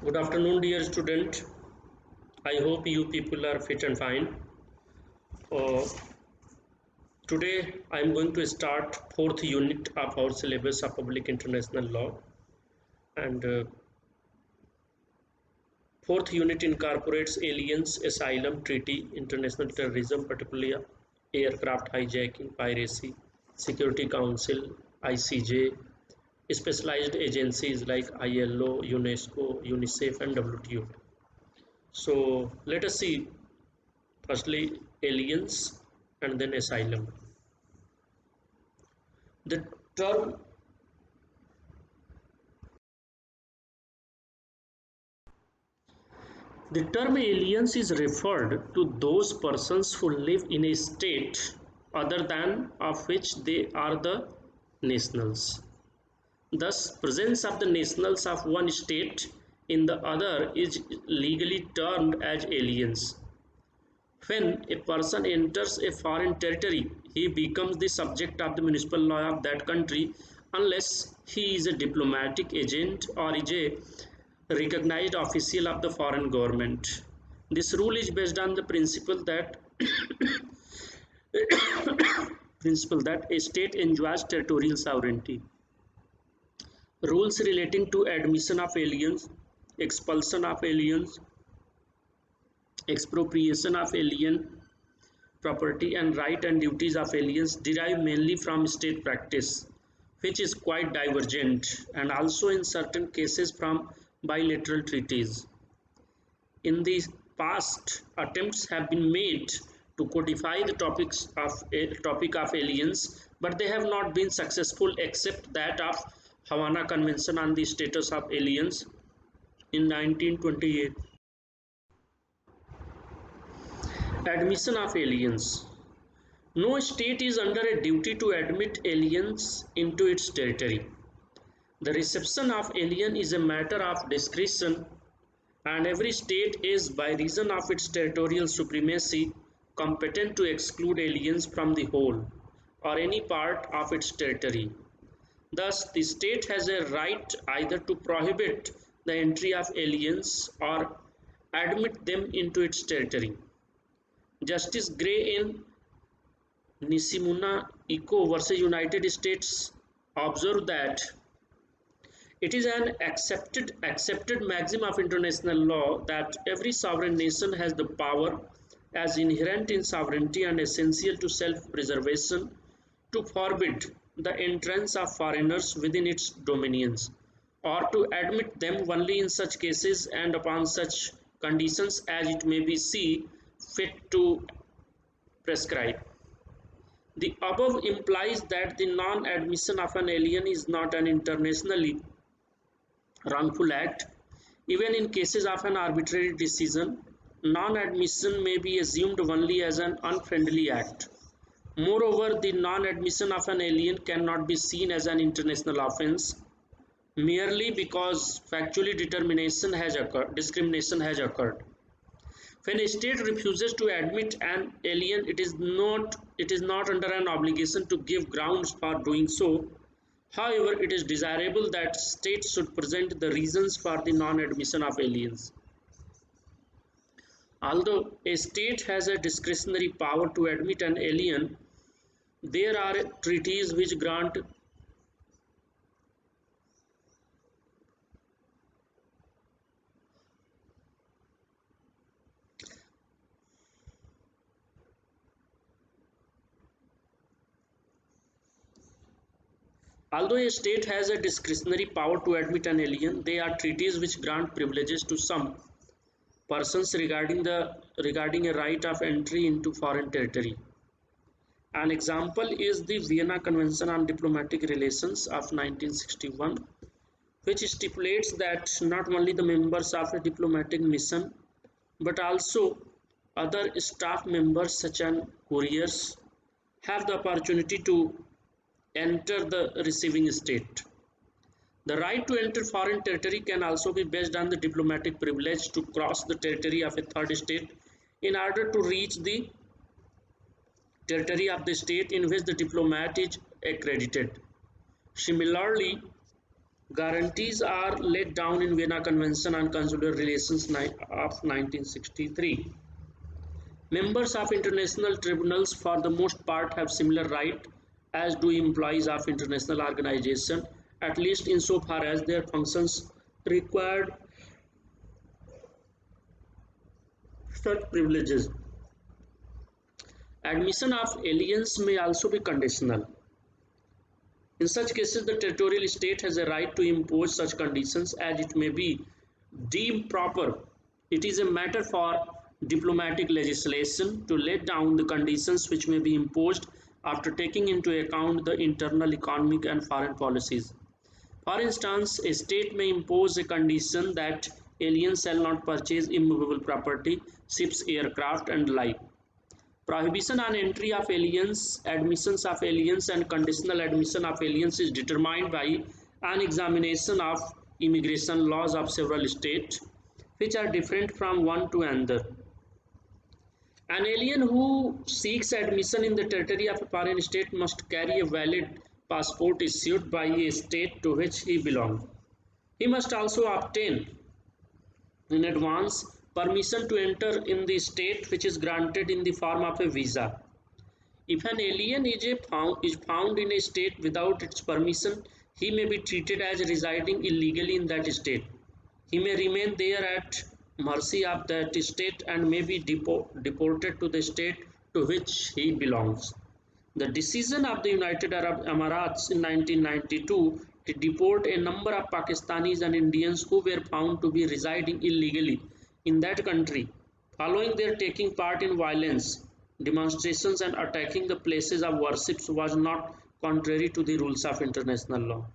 Good afternoon, dear student. I hope you people are fit and fine. Uh, Today, I am going to start fourth unit of our syllabus of public international law, and fourth unit incorporates aliens, asylum, treaty, international terrorism, particularly aircraft hijacking, piracy, Security Council, ICJ, specialized agencies like ILO, UNESCO, UNICEF, and WTO. So let us see firstly aliens and then asylum. The term the term aliens is referred to those persons who live in a state other than of which they are the nationals. Thus, presence of the nationals of one state in the other is legally termed as aliens. When a person enters a foreign territory, he becomes the subject of the municipal law of that country unless he is a diplomatic agent or is a recognized official of the foreign government. This rule is based on the principle that a state enjoys territorial sovereignty. Rules relating to admission of aliens, expulsion of aliens, expropriation of alien property and right and duties of aliens derive mainly from state practice, which is quite divergent, and also in certain cases from bilateral treaties. In the past, attempts have been made to codify the topic of aliens, but they have not been successful except that of Havana Convention on the Status of Aliens in 1928. Admission of aliens. No state is under a duty to admit aliens into its territory. The reception of alien is a matter of discretion, and every state is, by reason of its territorial supremacy, competent to exclude aliens from the whole or any part of its territory. Thus, the state has a right either to prohibit the entry of aliens or admit them into its territory. Justice Gray in Nisimuna Eco versus United States observed that it is an accepted maxim of international law that every sovereign nation has the power, as inherent in sovereignty and essential to self-preservation, to forbid the entrance of foreigners within its dominions, or to admit them only in such cases and upon such conditions as it may be see fit to prescribe. The above implies that the non-admission of an alien is not an internationally wrongful act. Even in cases of an arbitrary decision, non-admission may be assumed only as an unfriendly act. Moreover, the non-admission of an alien cannot be seen as an international offense merely because factually discrimination has occurred. When a state refuses to admit an alien, it is not under an obligation to give grounds for doing so. However, it is desirable that states should present the reasons for the non-admission of aliens. Although a state has a discretionary power to admit an alien, there are treaties which grant Although a state has a discretionary power to admit an alien, there are treaties which grant privileges to some persons regarding a right of entry into foreign territory. An example is the Vienna Convention on Diplomatic Relations of 1961, which stipulates that not only the members of a diplomatic mission but also other staff members such as couriers have the opportunity to enter the receiving state. The right to enter foreign territory can also be based on the diplomatic privilege to cross the territory of a third state in order to reach the territory of the state in which the diplomat is accredited. Similarly, Guarantees are laid down in Vienna Convention on Consular Relations of 1963. Members of international tribunals for the most part have similar right as do employees of international organizations, at least insofar as their functions required such privileges. Admission of aliens may also be conditional. In such cases, the territorial state has a right to impose such conditions as it may be deemed proper. It is a matter for diplomatic legislation to lay down the conditions which may be imposed after taking into account the internal economic and foreign policies. For instance, a state may impose a condition that aliens shall not purchase immovable property, ships, aircraft, and like. Prohibition on entry of aliens, admissions of aliens, and conditional admission of aliens is determined by an examination of immigration laws of several states, which are different from one to another. An alien who seeks admission in the territory of a foreign state must carry a valid passport issued by a state to which he belongs. He must also obtain in advance permission to enter in the state, which is granted in the form of a visa. If an alien is found in a state without its permission, he may be treated as residing illegally in that state. He may remain there at mercy of that state and may be deported to the state to which he belongs. The decision of the United Arab Emirates in 1992 to deport a number of Pakistanis and Indians who were found to be residing illegally in that country following their taking part in violence, demonstrations and attacking the places of worship was not contrary to the rules of international law.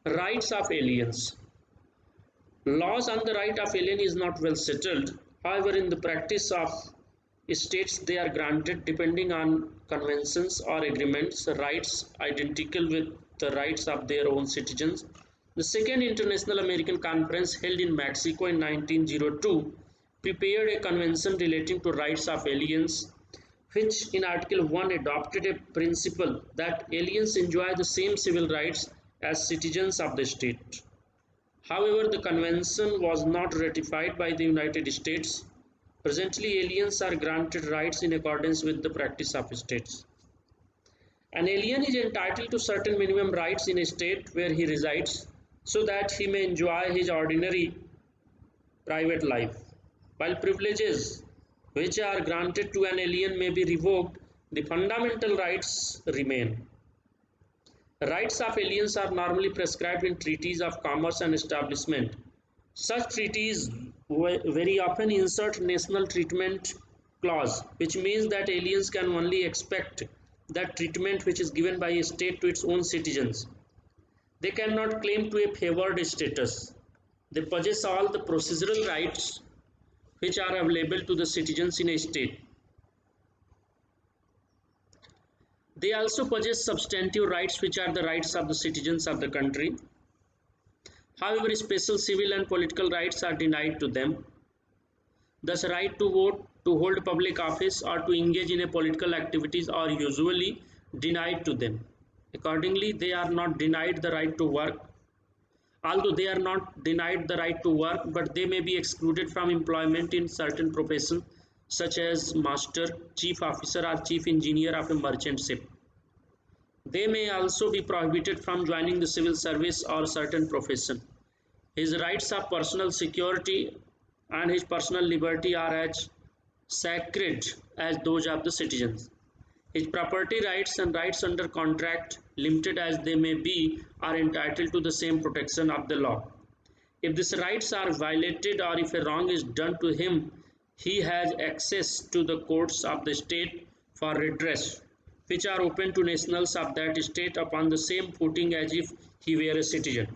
Rights of aliens. Laws on the right of alien is not well settled. However, in the practice of states, they are granted depending on conventions or agreements rights identical with the rights of their own citizens. The Second International American Conference held in Mexico in 1902 prepared a convention relating to rights of aliens, which in Article 1 adopted a principle that aliens enjoy the same civil rights as citizens of the state. However, the convention was not ratified by the United States. Presently, aliens are granted rights in accordance with the practice of states. An alien is entitled to certain minimum rights in a state where he resides so that he may enjoy his ordinary private life. While privileges which are granted to an alien may be revoked, the fundamental rights remain. Rights of aliens are normally prescribed in treaties of commerce and establishment. Such treaties very often insert national treatment clause, which means that aliens can only expect that treatment which is given by a state to its own citizens. They cannot claim to a favored status. They possess all the procedural rights which are available to the citizens in a state. They also possess substantive rights which are the rights of the citizens of the country. However, special civil and political rights are denied to them. Thus, right to vote, to hold public office, or to engage in a political activities are usually denied to them. Accordingly, they are not denied the right to work. Although they are not denied the right to work, but they may be excluded from employment in certain professions, such as master, chief officer, or chief engineer of a merchant ship. They may also be prohibited from joining the civil service or certain profession. His rights of personal security and his personal liberty are as sacred as those of the citizens. His property rights and rights under contract, limited as they may be, are entitled to the same protection of the law. If these rights are violated or if a wrong is done to him, he has access to the courts of the state for redress, which are open to nationals of that state upon the same footing as if he were a citizen.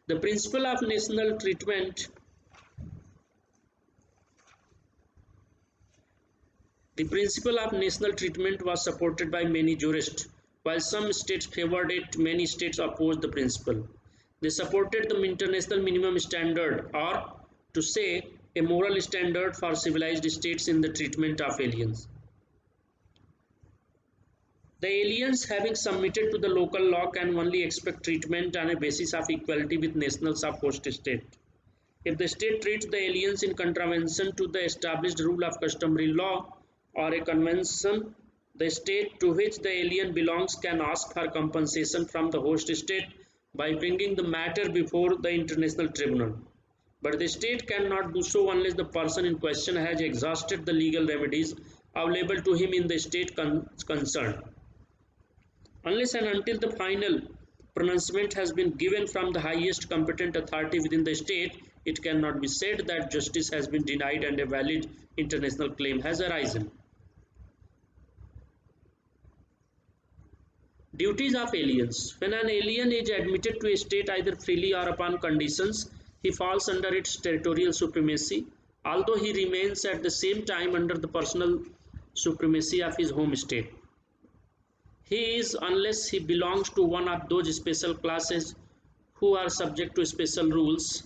The principle of national treatment was supported by many jurists. While some states favored it, many states opposed the principle. They supported the international minimum standard, or to say, a moral standard for civilized states in the treatment of aliens. The aliens having submitted to the local law can only expect treatment on a basis of equality with nationals of host state. If the state treats the aliens in contravention to the established rule of customary law or a convention, the state to which the alien belongs can ask for compensation from the host state by bringing the matter before the international tribunal. But the state cannot do so unless the person in question has exhausted the legal remedies available to him in the state concerned. Unless and until the final pronouncement has been given from the highest competent authority within the state, it cannot be said that justice has been denied and a valid international claim has arisen. Duties of aliens. When an alien is admitted to a state either freely or upon conditions, he falls under its territorial supremacy, although he remains at the same time under the personal supremacy of his home state. He is unless he belongs to one of those special classes who are subject to special rules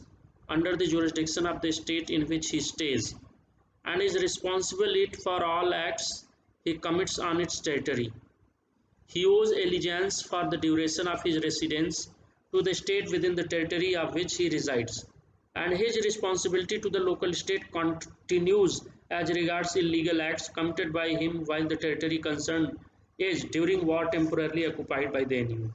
under the jurisdiction of the state in which he stays and is responsible for all acts he commits on its territory. He owes allegiance for the duration of his residence to the state within the territory of which he resides, and his responsibility to the local state continues as regards illegal acts committed by him while the territory concerned is during war temporarily occupied by the enemy.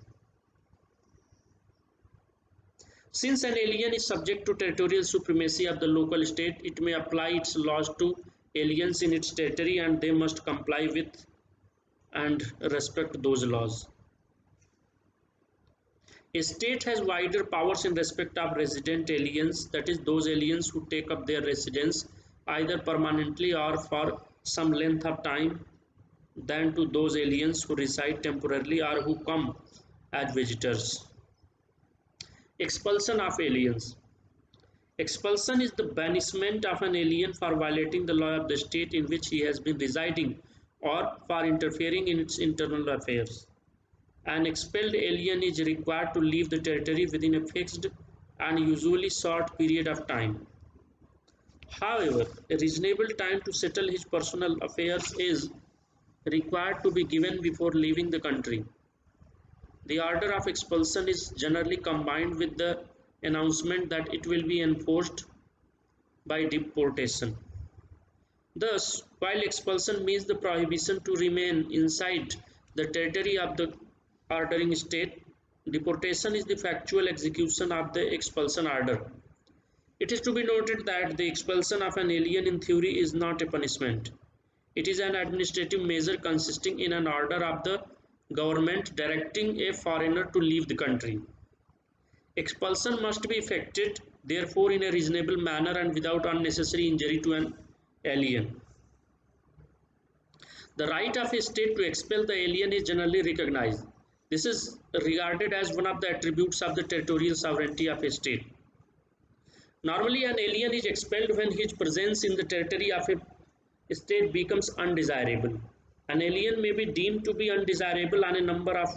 Since an alien is subject to territorial supremacy of the local state, it may apply its laws to aliens in its territory and they must comply with and respect those laws. A state has wider powers in respect of resident aliens, that is, those aliens who take up their residence either permanently or for some length of time, than to those aliens who reside temporarily or who come as visitors. Expulsion of aliens. Expulsion is the banishment of an alien for violating the law of the state in which he has been residing or for interfering in its internal affairs. An expelled alien is required to leave the territory within a fixed and usually short period of time. However, a reasonable time to settle his personal affairs is required to be given before leaving the country. The order of expulsion is generally combined with the announcement that it will be enforced by deportation. Thus, while expulsion means the prohibition to remain inside the territory of the ordering state, deportation is the factual execution of the expulsion order. It is to be noted that the expulsion of an alien in theory is not a punishment. It is an administrative measure consisting in an order of the government directing a foreigner to leave the country. Expulsion must be effected, therefore, in a reasonable manner and without unnecessary injury to an alien. The right of a state to expel the alien is generally recognized. This is regarded as one of the attributes of the territorial sovereignty of a state. Normally, an alien is expelled when his presence in the territory of a state becomes undesirable. An alien may be deemed to be undesirable on a number of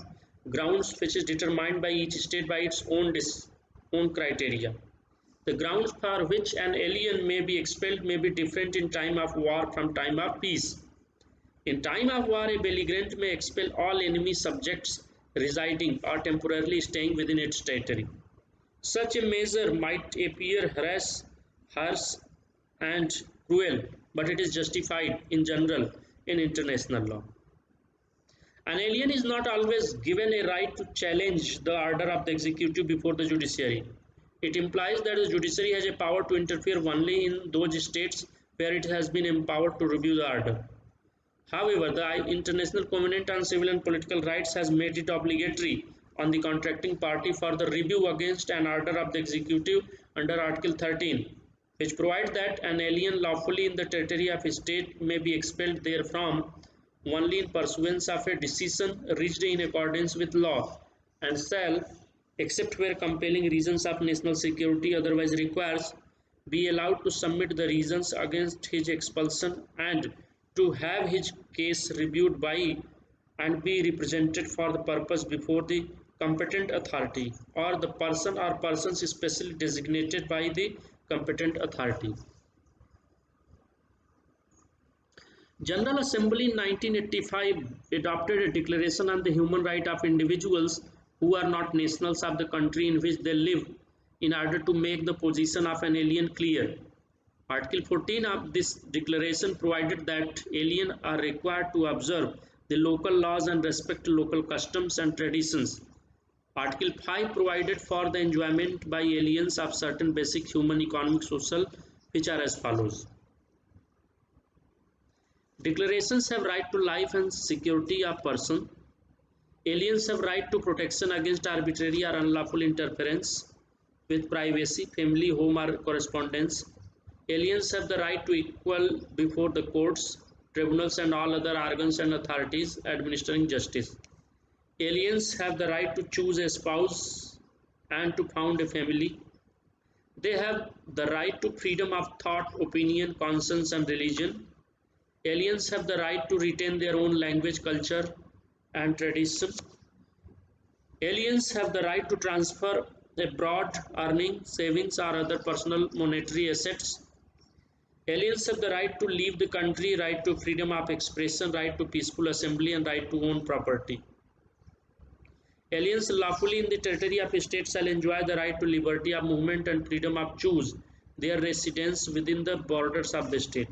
grounds which is determined by each state by its own criteria. The grounds for which an alien may be expelled may be different in time of war from time of peace. In time of war, a belligerent may expel all enemy subjects residing or temporarily staying within its territory. Such a measure might appear harsh and cruel, but it is justified in general in international law. An alien is not always given a right to challenge the order of the executive before the judiciary. It implies that the judiciary has a power to interfere only in those states where it has been empowered to review the order. However, the International Covenant on Civil and Political Rights has made it obligatory on the contracting party for the review against an order of the executive under Article 13, which provides that an alien lawfully in the territory of a state may be expelled therefrom only in pursuance of a decision reached in accordance with law, and shall, except where compelling reasons of national security otherwise requires, be allowed to submit the reasons against his expulsion and to have his case reviewed by and be represented for the purpose before the competent authority or the person or persons specially designated by the competent authority. General Assembly in 1985 adopted a declaration on the human right of individuals who are not nationals of the country in which they live in order to make the position of an alien clear. Article 14 of this declaration provided that aliens are required to observe the local laws and respect local customs and traditions. Article 5 provided for the enjoyment by aliens of certain basic human, economic, social, which are as follows. Declarations have right to life and security of person. Aliens have right to protection against arbitrary or unlawful interference with privacy, family, home, or correspondence. Aliens have the right to equal before the courts, tribunals, and all other organs and authorities administering justice. Aliens have the right to choose a spouse and to found a family. They have the right to freedom of thought, opinion, conscience, and religion. Aliens have the right to retain their own language, culture, and tradition. Aliens have the right to transfer abroad earning, savings, or other personal monetary assets. Aliens have the right to leave the country, right to freedom of expression, right to peaceful assembly, and right to own property. Aliens lawfully in the territory of a state shall enjoy the right to liberty of movement and freedom of choose their residence within the borders of the state.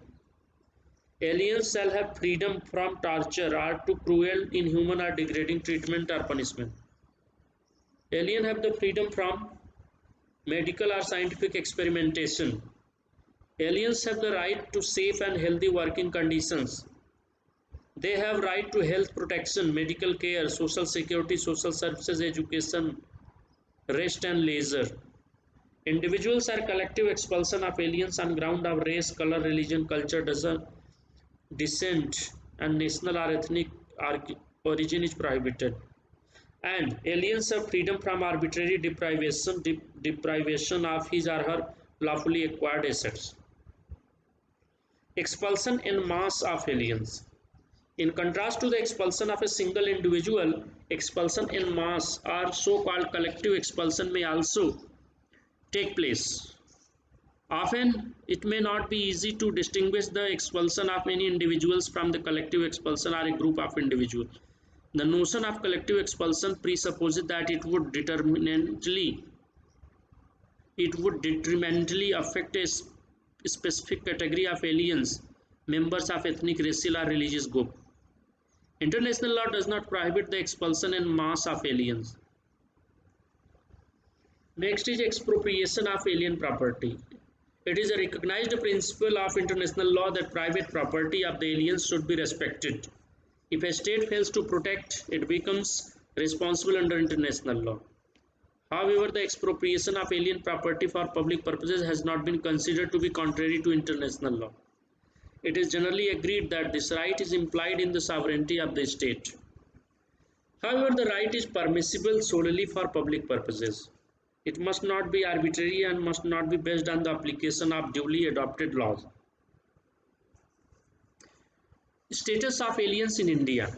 Aliens shall have freedom from torture or to cruel, inhuman, or degrading treatment or punishment. Aliens have the freedom from medical or scientific experimentation. Aliens have the right to safe and healthy working conditions. They have right to health protection, medical care, social security, social services, education, rest and leisure. Individuals or collective expulsion of aliens on ground of race, color, religion, culture, descent, and national or ethnic origin is prohibited. And aliens have freedom from arbitrary deprivation of his or her lawfully acquired assets. Expulsion en masse of aliens. In contrast to the expulsion of a single individual, expulsion en masse or so-called collective expulsion may also take place. Often, it may not be easy to distinguish the expulsion of many individuals from the collective expulsion or a group of individuals. The notion of collective expulsion presupposes that it would detrimentally affect a specific category of aliens, members of ethnic, racial, or religious group. International law does not prohibit the expulsion en masse of aliens. Next is expropriation of alien property. It is a recognized principle of international law that private property of the aliens should be respected. If a state fails to protect, it becomes responsible under international law. However, the expropriation of alien property for public purposes has not been considered to be contrary to international law. It is generally agreed that this right is implied in the sovereignty of the state. However, the right is permissible solely for public purposes. It must not be arbitrary and must not be based on the application of duly adopted laws. Status of aliens in India.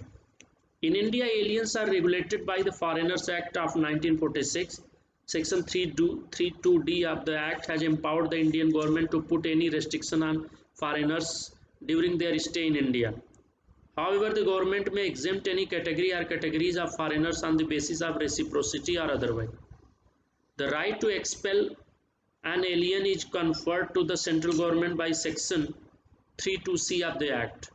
In India, aliens are regulated by the Foreigners Act of 1946. Section 32D of the Act has empowered the Indian government to put any restriction on foreigners during their stay in India. However, the government may exempt any category or categories of foreigners on the basis of reciprocity or otherwise. The right to expel an alien is conferred to the central government by Section 32C of the Act.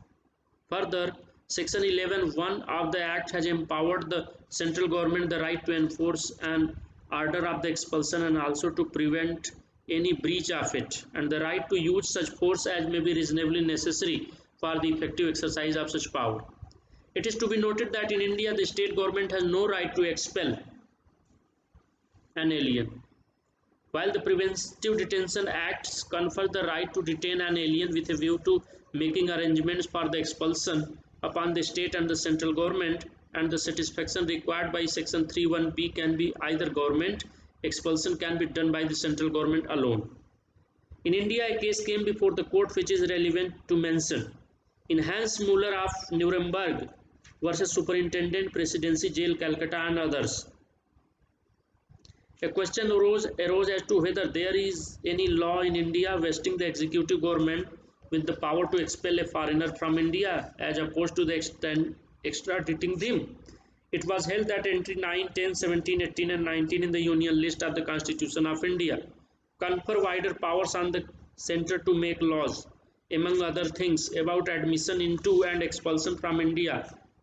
Further, Section 11(1) of the Act has empowered the central government the right to enforce an order of the expulsion and also to prevent any breach of it, and the right to use such force as may be reasonably necessary for the effective exercise of such power. It is to be noted that in India, the state government has no right to expel an alien, while the Preventive Detention Acts confer the right to detain an alien with a view to making arrangements for the expulsion upon the state and the central government, and the satisfaction required by Section 31B can be either government, expulsion can be done by the central government alone. In India, a case came before the court which is relevant to mention. In Hans Muller of Nuremberg versus Superintendent Presidency Jail, Calcutta and others, a question arose as to whether there is any law in India vesting the executive government with the power to expel a foreigner from India as opposed to the extraditing them. It was held that entry 9, 10, 17, 18 and 19 in the Union list of the Constitution of India confer wider powers on the centre to make laws, among other things, about admission into and expulsion from India,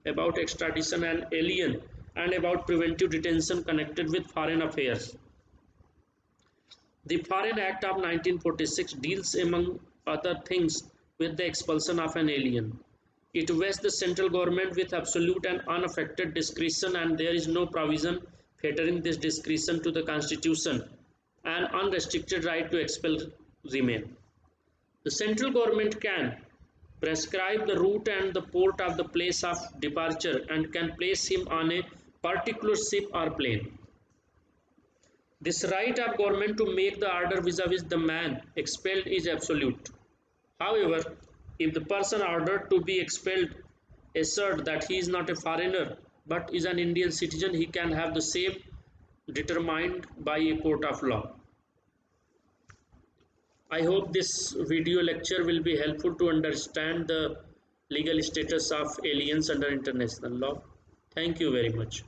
about extradition and alien, and about preventive detention connected with foreign affairs. The Foreign Act of 1946 deals, among other things, with the expulsion of an alien. It vests the central government with absolute and unaffected discretion, and there is no provision fettering this discretion to the Constitution. An unrestricted right to expel remain. The central government can prescribe the route and the port of the place of departure and can place him on a particular ship or plane. This right of government to make the order vis-a-vis the man expelled is absolute. However, if the person ordered to be expelled assert that he is not a foreigner but is an Indian citizen, he can have the same determined by a court of law. I hope this video lecture will be helpful to understand the legal status of aliens under international law. Thank you very much.